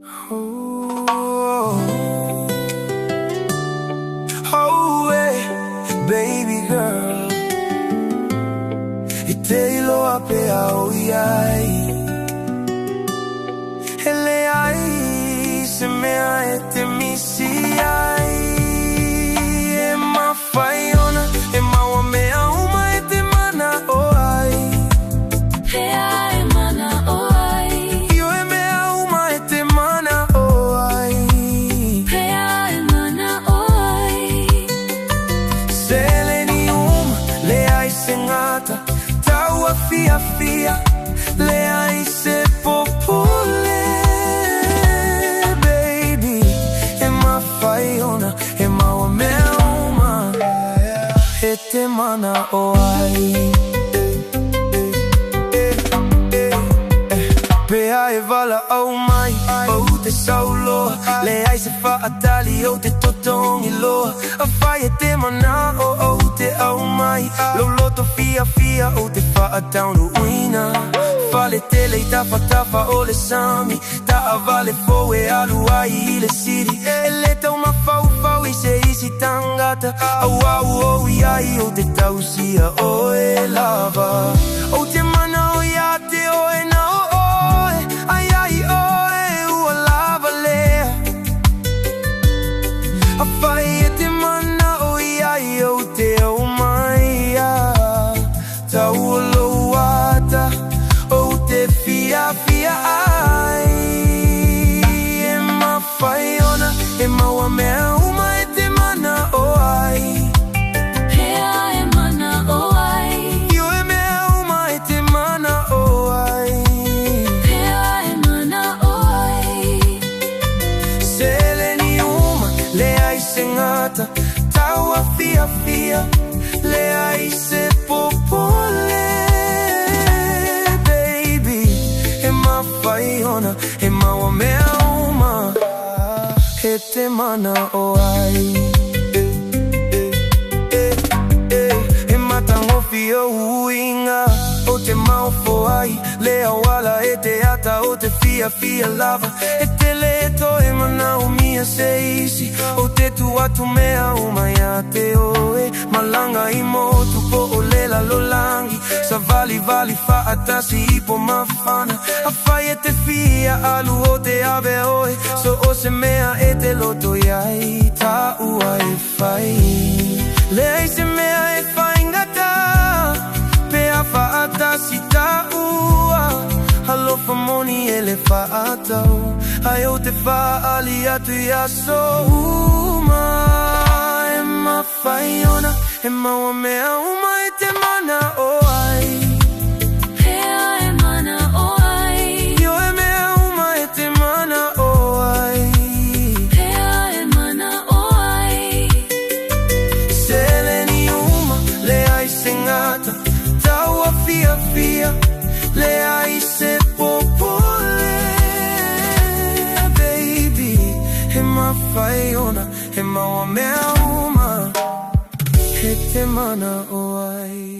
Oh, hey, baby girl, itelo ape au yai, ele ai se me aete misi ai, e ma faiona, e ma wa me au ma ete mana o ai, he ai mana o ai, io e me au ma ete mana o ai, he ai mana o ai, se le niuma le ai sengata, taua fia fia, le ai se popole, baby, e ma faiona, e ma wa me au ma, e te mana o ai. Pea e vala au mai, o te sauloa, le ai se whaatali o te totongi loa, a whai e te mana o te au mai, lo loto fia fia o te whaataunu uina, whale tele i tafa o le sami, ta a vale fo e alu ai i le siri, e le tau ma fau i se isi tangata, au au i ai o te tausia o e lava, o te mana o ia te o e na o ai ai oe ua lava lea, a whai e te mana o iai o te au mai a, ta ua loata o te fia fia ai, e ma whai ona, e ma wa mea uma e te mana o ai, he ai mana o ai, io e mea uma e te mana o ai, he ai mana o ai, se le niuma le ai sengata, taua fia fia, le ai se popole, baby, e ma faiona, e ma wa mea uma, e te mana o ai, e matango fia uinga, o te maufo ai, le awala e te ata o te fia fia lava, e te leto e mana o mia se isi, o te tu atu mea o mai a te oe, malanga i motu po o lela lolangi, sa vali fa atasi i po mafana, a whai e te fia alu o te ave oe, so o se mea e te loto iai, ta ua e whai, le ai se mea e whai ngata, pea fa atasi ta ua, alofa moni e le fa atau, ai o te fa ali atu i aso uma, e ma faiona, e ma wa mea uma e te mana o ai, he ai mana o ai, io e mea uma e te mana o ai, he ai mana o ai, se le niuma le ai sengata, taua fia fia, le ai se popole, baby, e ma faiona, e ma wa mea uma, e te mana o ai.